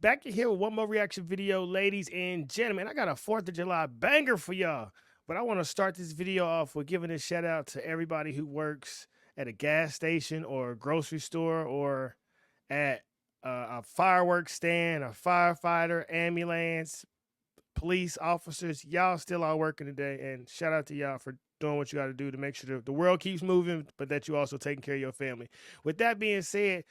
back here with one more reaction video, ladies and gentlemen. I got a 4th of July banger for y'all. But I want to start this video off with giving a shout out to everybody who works at a gas station or a grocery store or at a fireworks stand, a firefighter, ambulance, police officers. Y'all still are working today, and shout out to y'all for doing what you got to do to make sure the world keeps moving, but that you also taking care of your family. With that being said,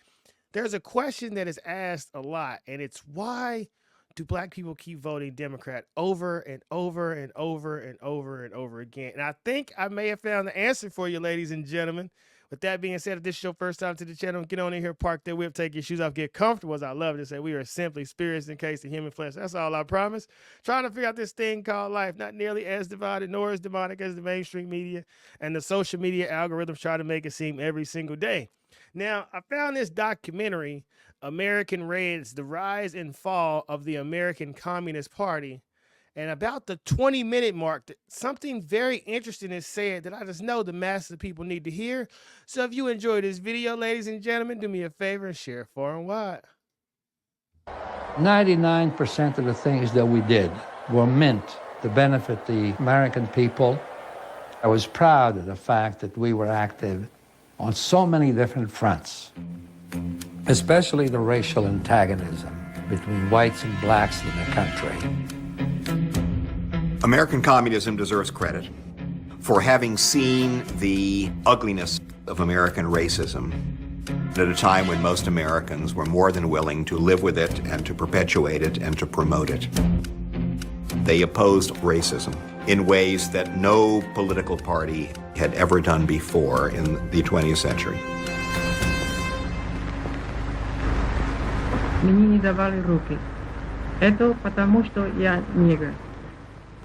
there's a question that is asked a lot, and it's why do black people keep voting Democrat over and over and over and over and over again? And I think I may have found the answer for you, ladies and gentlemen. With that being said, if this is your first time to the channel, get on in here, park that whip, take your shoes off, get comfortable. As I love to say, we are simply spirits encased in human flesh. That's all I promise. Trying to figure out this thing called life, not nearly as divided nor as demonic as the mainstream media and the social media algorithms try to make it seem every single day. Now, I found this documentary, American Reds, The Rise and Fall of the American Communist Party. And about the 20-minute mark, something very interesting is said that I just know the masses of people need to hear. So if you enjoyed this video, ladies and gentlemen, do me a favor and share it far and wide. 99% of the things that we did were meant to benefit the American people. I was proud of the fact that we were active on so many different fronts, especially the racial antagonism between whites and blacks in the country. American communism deserves credit for having seen the ugliness of American racism at a time when most Americans were more than willing to live with it and to perpetuate it and to promote it. They opposed racism in ways that no political party had ever done before in the 20th century. Мне не давали руки. Это потому, что я негр.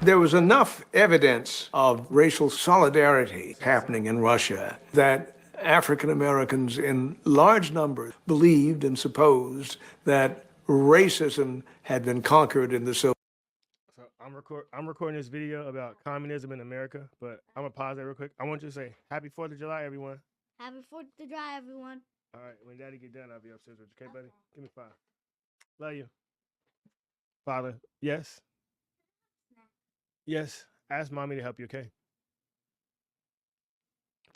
There was enough evidence of racial solidarity happening in Russia that African Americans in large numbers believed and supposed that racism had been conquered in the Soviet. So I'm recording this video about communism in America, but I'm gonna pause that real quick. I want you to say Happy 4th of July, everyone. Happy 4th of July, everyone. All right, when Daddy get done, I'll be upstairs with you. Okay, buddy? Give me 5. Love you. Father, yes? Yes. Ask Mommy to help you, okay?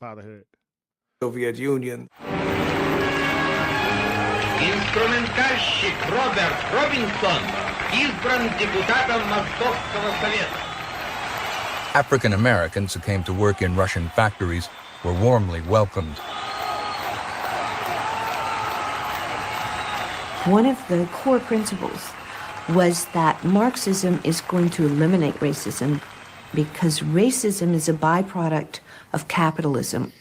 Fatherhood. Soviet Union. Инструментальщик Роберт Робинсон избран депутатом Московского совета. African Americans who came to work in Russian factories were warmly welcomed. One of the core principles was that Marxism is going to eliminate racism because racism is a byproduct of capitalism,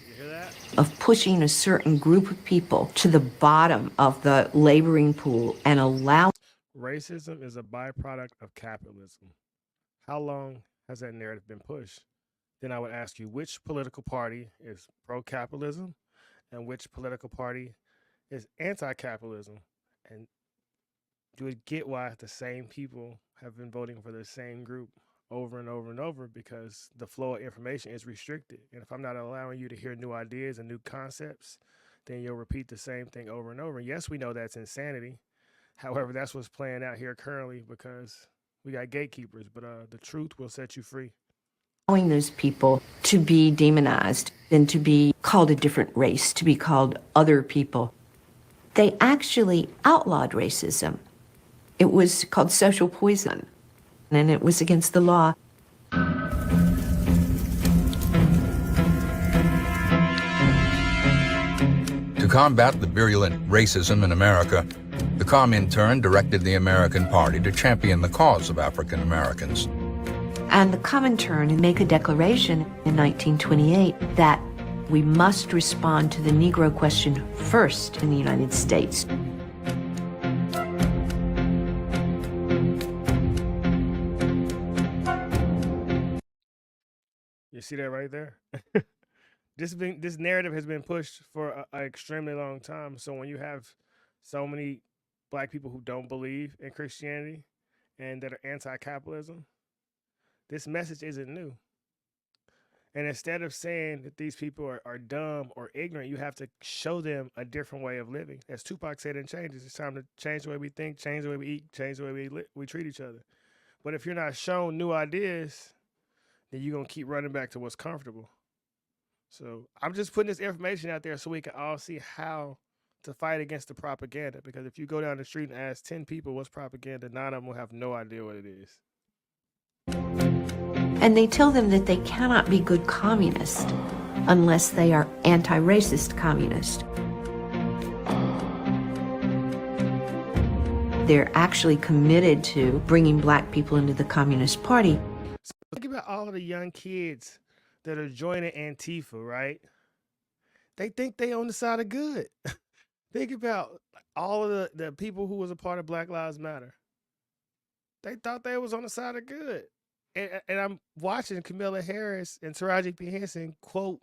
of pushing a certain group of people to the bottom of the laboring pool and allow. Racism is a byproduct of capitalism. How long has that narrative been pushed? Then I would ask you, which political party is pro-capitalism and which political party is anti-capitalism? And you would get why the same people have been voting for the same group over and over and over, because the flow of information is restricted. And if I'm not allowing you to hear new ideas and new concepts, then you'll repeat the same thing over and over. Yes, we know that's insanity. However, that's what's playing out here currently because we got gatekeepers, but the truth will set you free. Allowing those people to be demonized and to be called a different race, to be called other people. They actually outlawed racism. It was called social poison, and it was against the law. To combat the virulent racism in America, the Comintern directed the American Party to champion the cause of African Americans. And the Comintern make a declaration in 1928 that we must respond to the Negro question first in the United States. You see that right there? This narrative has been pushed for an extremely long time. So when you have so many black people who don't believe in Christianity and that are anti-capitalism, this message isn't new. And instead of saying that these people are dumb or ignorant, you have to show them a different way of living. As Tupac said in Changes, it's time to change the way we think, change the way we eat, change the way we treat each other. But if you're not shown new ideas, then you're going to keep running back to what's comfortable. So I'm just putting this information out there so we can all see how to fight against the propaganda. Because if you go down the street and ask 10 people what's propaganda, 9 of them will have no idea what it is. And they tell them that they cannot be good communists unless they are anti-racist communists. They're actually committed to bringing black people into the Communist Party. So think about all of the young kids that are joining Antifa, right? They think they on the side of good. Think about all of the people who was a part of Black Lives Matter. They thought they was on the side of good. And I'm watching Kamala Harris and Taraji P. Henson quote,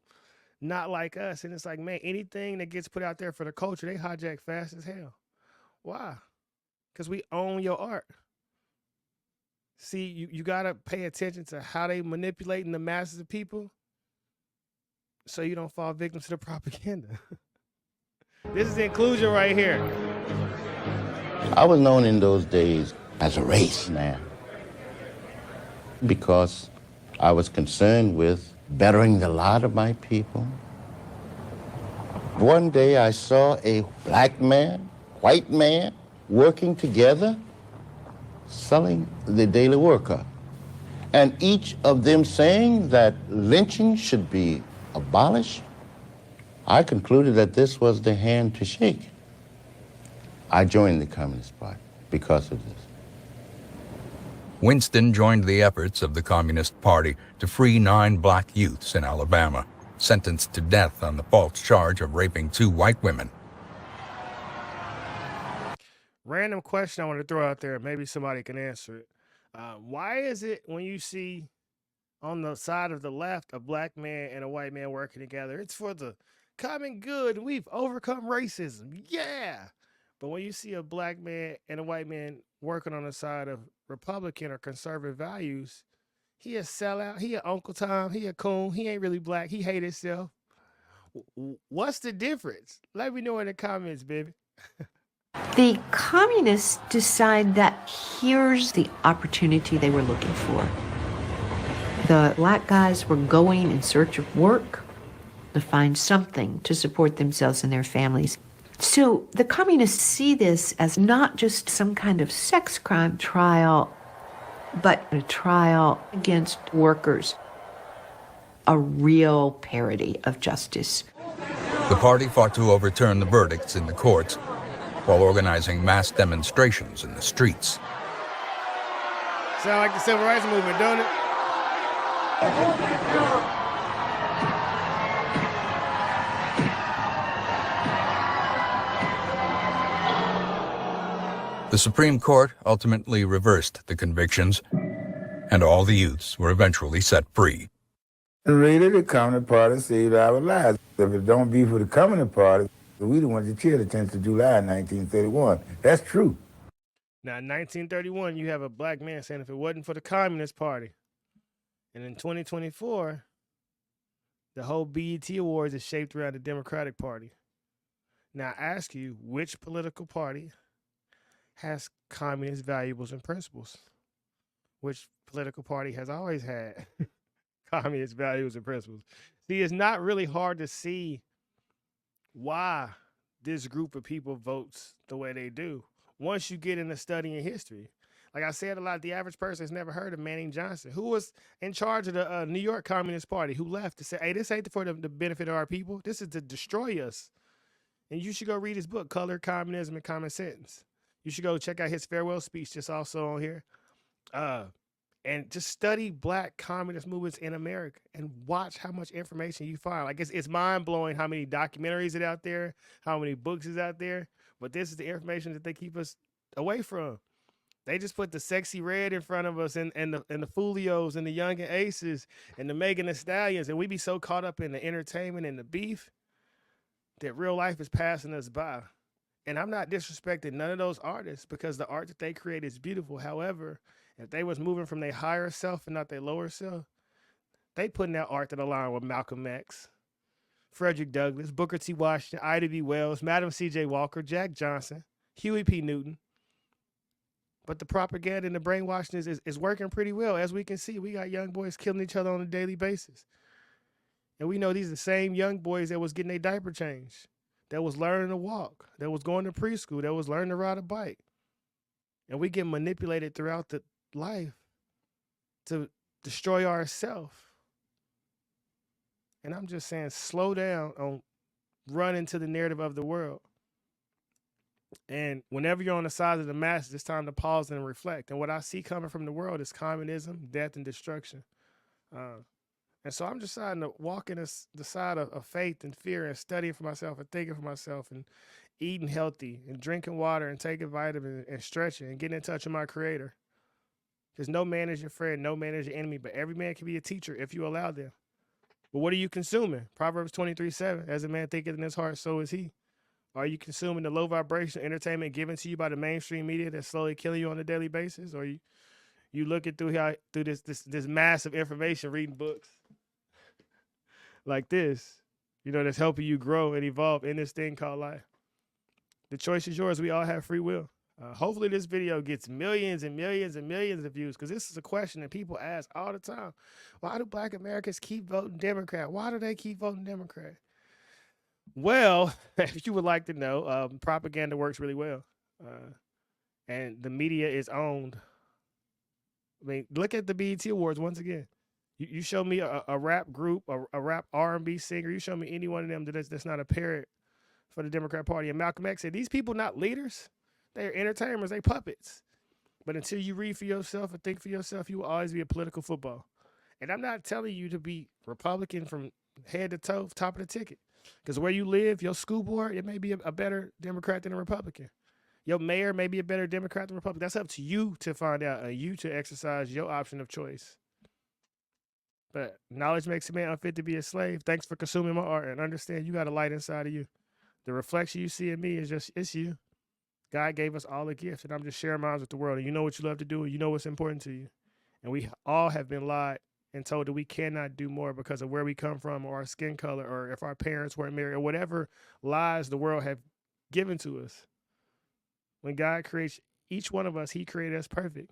"Not like us." And it's like, man, anything that gets put out there for the culture, they hijack fast as hell. Why? Because we own your art. See, you got to pay attention to how they manipulating the masses of people so you don't fall victim to the propaganda. This is inclusion right here. I was known in those days as a race man because I was concerned with bettering the lot of my people. One day I saw a black man, white man, working together, selling the Daily Worker, and each of them saying that lynching should be abolished. I concluded that this was the hand to shake. I joined the Communist Party because of this. Winston joined the efforts of the Communist Party to free 9 black youths in Alabama, sentenced to death on the false charge of raping 2 white women. Random question I want to throw out there. Maybe somebody can answer it. Why is it when you see on the side of the left a black man and a white man working together, it's for the common good, we've overcome racism, yeah. But when you see a black man and a white man working on the side of Republican or conservative values, he a sellout, he a Uncle Tom, he a coon, he ain't really black, he hate himself. What's the difference? Let me know in the comments, baby. The communists decide that here's the opportunity they were looking for. The black guys were going in search of work to find something to support themselves and their families. So the communists see this as not just some kind of sex crime trial, but a trial against workers, a real parody of justice. The party fought to overturn the verdicts in the courts while organizing mass demonstrations in the streets. Sound like the civil rights movement, don't it? The Supreme Court ultimately reversed the convictions, and all the youths were eventually set free. Really, the Communist Party saved our lives. If it don't be for the Communist Party, we the ones that killed the 10th of July in 1931. That's true. Now, in 1931, you have a black man saying if it wasn't for the Communist Party. And in 2024, the whole BET Awards is shaped around the Democratic Party. Now, I ask you, which political party has communist values and principles? Which political party has always had communist values and principles? See, it's not really hard to see why this group of people votes the way they do once you get into studying history. Like I said a lot, the average person has never heard of Manning Johnson, who was in charge of the New York Communist Party, who left to say, hey, this ain't for the benefit of our people. This is to destroy us. And you should go read his book, Color, Communism, and Common Sense. You should go check out his farewell speech, just also on here. And just study black communist movements in America and watch how much information you find. Like it's mind-blowing how many documentaries are out there, how many books is out there. But this is the information that they keep us away from. They just put the Sexy Red in front of us and the Folios and the Young and Aces and the Megan Thee Stallions. And we be so caught up in the entertainment and the beef that real life is passing us by. And I'm not disrespecting none of those artists because the art that they create is beautiful. However, if they was moving from their higher self and not their lower self, they putting out art that align with Malcolm X, Frederick Douglass, Booker T. Washington, Ida B. Wells, Madam C.J. Walker, Jack Johnson, Huey P. Newton. But the propaganda and the brainwashing is working pretty well. As we can see, we got young boys killing each other on a daily basis. And we know these are the same young boys that was getting their diaper changed, that was learning to walk, that was going to preschool, that was learning to ride a bike. And we get manipulated throughout the life to destroy ourselves. And I'm just saying, slow down on running to the narrative of the world. And whenever you're on the side of the masses, it's time to pause and reflect. And what I see coming from the world is communism, death, and destruction. And so I'm deciding to walk in the side of faith and fear and studying for myself and thinking for myself and eating healthy and drinking water and taking vitamins and stretching and getting in touch with my creator. Because no man is your friend, no man is your enemy, but every man can be a teacher if you allow them. But what are you consuming? Proverbs 23:7, as a man thinketh in his heart, so is he. Are you consuming the low vibration entertainment given to you by the mainstream media that's slowly killing you on a daily basis? Or you looking through this massive information, reading books like this, that's helping you grow and evolve in this thing called life? The choice is yours. We all have free will. Hopefully this video gets millions and millions and millions of views, because this is a question that people ask all the time. Why do Black Americans keep voting Democrat? Why do they keep voting Democrat? Well, if you would like to know, propaganda works really well. And the media is owned. I mean, look at the BET Awards once again. You show me a rap group, a rap R&B singer, you show me any one of them that's not a parrot for the Democrat Party. And Malcolm X said, these people not leaders. They're entertainers. They puppets. But until you read for yourself and think for yourself, you will always be a political football. And I'm not telling you to be Republican from head to toe, top of the ticket. Because where you live, your school board, it may be a better Democrat than a Republican. Your mayor may be a better Democrat than a Republican. That's up to you to find out and you to exercise your option of choice. But knowledge makes a man unfit to be a slave. Thanks for consuming my art, and understand you got a light inside of you. The reflection you see in me it's you. God gave us all a gift, and I'm just sharing mine with the world. And you know what you love to do, and you know what's important to you. And we all have been lied and told that we cannot do more because of where we come from or our skin color or if our parents weren't married or whatever lies the world have given to us. When God creates each one of us, he created us perfect.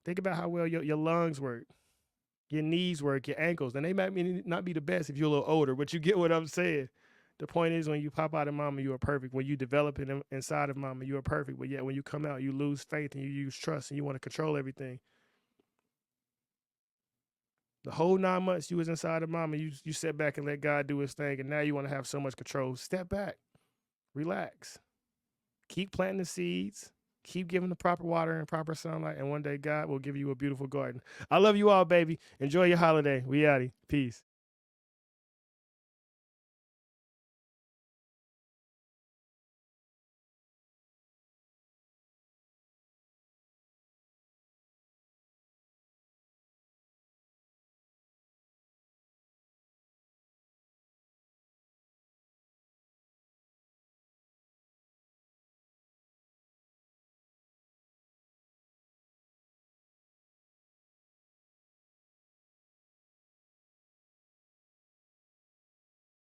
Think about how well your lungs work, your knees work, your ankles. And they might not be the best if you're a little older, but you get what I'm saying. The point is, when you pop out of mama, you are perfect. When you develop it inside of mama, you are perfect. But yet when you come out, you lose faith and you use trust and you want to control everything. The whole 9 months you was inside of mama, you sat back and let God do his thing, and now you want to have so much control. Step back. Relax. Keep planting the seeds. Keep giving the proper water and proper sunlight, and one day God will give you a beautiful garden. I love you all, baby. Enjoy your holiday. We outie. Peace.